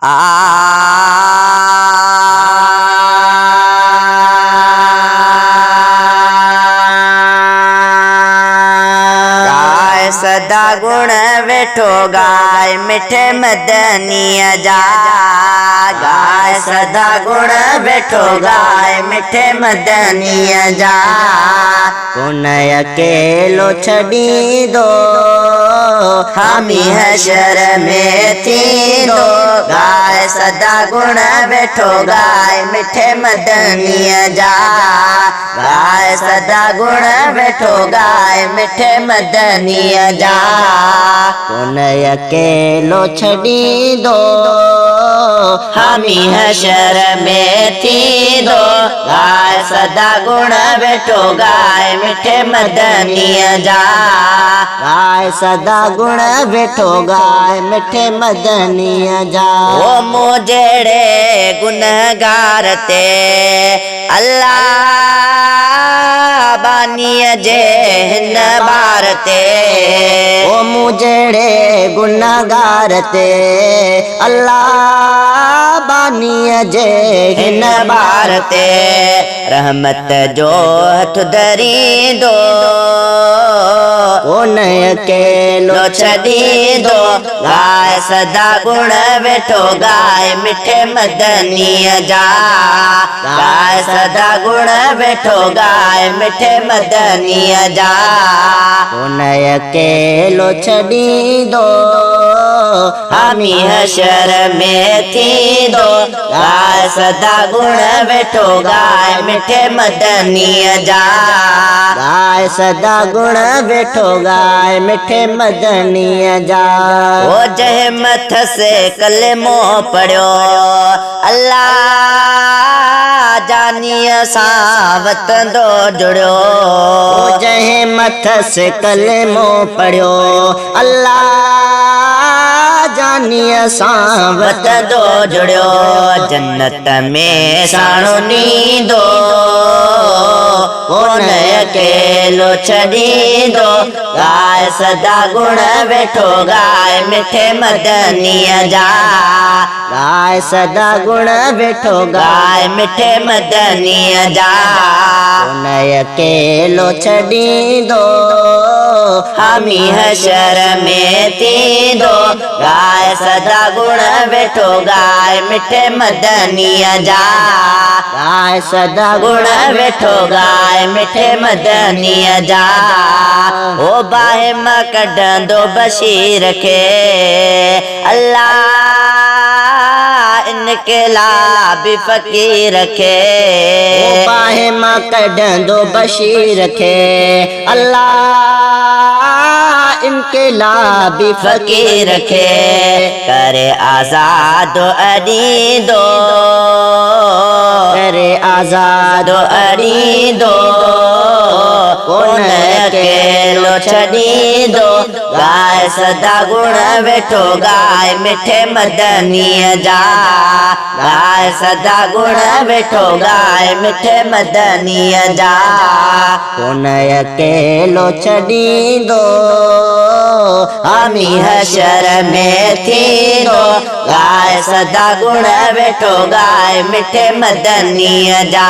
गाय सदा गुण वेठो गाय मिठे मदनीअ जा। गाय सदा गुण वेठो गाय मिठे मदनीअ जा। कुन अकेलो छॾींदो हामी हशर में थींदो। गाय सदा गुण वेठो गाय मिठे मदनीअ जा। गाय सदा गुण वेठो गाय मिठे मदनीअ जा। कुन अकेलो छॾींदो हामी हशर में थींदो। गाय सदा गुण वेठो गाय मिठे मदनीअ जा। गाय सदा गुण वेठो गाय मिठे मदनीअ जा। ओ मूं जहिड़े गुनहगार ते अल्लाह बानीअ जे हिन बार ते। ओ मूं जहिड़े गुनहगार ते अल्लाह बानीअ जे हिन बार ते रहमत जो हथ धरींदो। कोन अकेलो छॾींदो। गाय सदा गुण वेठो गाय मिठे मदनीअ जा। गाय सदा गुण वेठो गाय मिठे मदनीअ जा। कोन अकेलो छॾींदो हामी हशर में थींदो। गाय सदा गुण वेठो गाय मिठे मदनीअ जा। गाय सदा गुण वेठो गाय मिठे मदनीअ जा। ओ जंहिं मथ से कलमो पढ़ियो अल्लाह जानीअ सां वतंदो जुड़ियो। ओ जंहिं मथ से कलमो पढ़ियो अल्लाह जानीअ सां वतंदो जुड़ियो। जन्नत में साणो नींदो। कोन अकेलो छॾींदो। गाय सदा गुण वेठो गाय मिठे मदनीअ जा। गाय सदा गुण वेठो गाय मिठे मदनीअ जा। कोन अकेलो छॾींदो हामी हशर में थींदो। गाय सदा गुण वेठो गाय मिठे मदनीअ जा। गाय सदा गुण वेठो गाय मिठे मदनीअ जा। ओ बाहि मां कढंदो बशीर खे अल्लाह इनकलाबी फ़कीर खे। ओ बाहि मां कढंदो बशीर खे अल्लाह इनकलाबी फ़कीर खे। करे आज़ाद अॾींदो। करे आज़ाद अॾींदो। कोन अकेलो छॾींदो। गाय सदा गुण वेठो गाय मिठे मदनीअ जा। गाय सदा गुण वेठो गाय मिठे मदनीअ जा। कोन अकेलो छॾींदो हामी हशर में थींदो। गाय सदा गुण वेठो गाय मिठे मदनीअ जा।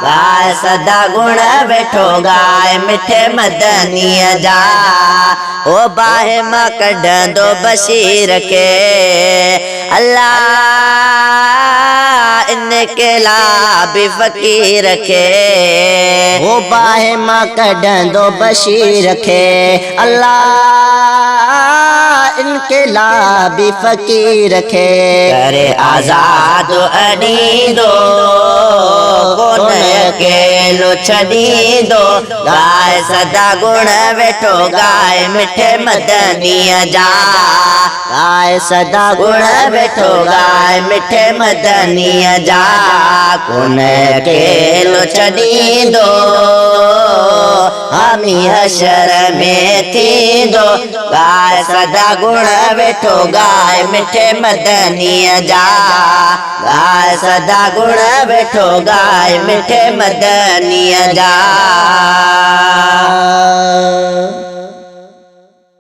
गाय सदा गुण वेठो गाय मिठे मदनीअ जा। ओ बाहि मां कढंदो बशीर खे अल्लाह इनकलाबी फ़कीर खे। ओ बाहि मां कढंदो बशीर खे अल्लाह इनकलाबी फ़कीर खे। करे आज़ाद अॾींदो। कोन अकेलो छॾींदो। गाय सदा गुण वेठो गाय मिठे मदनीअ जा। गाय सदा गुण वेठो गाय मिठे मदनीअ जा। कोन अकेलो छॾींदो हामी हशर में थींदो। गाय सदा गुण वेठो गाय मिठे मदनीअ जा। गाय सदा गुण वेठो गाय मिठे मदनीअ जा।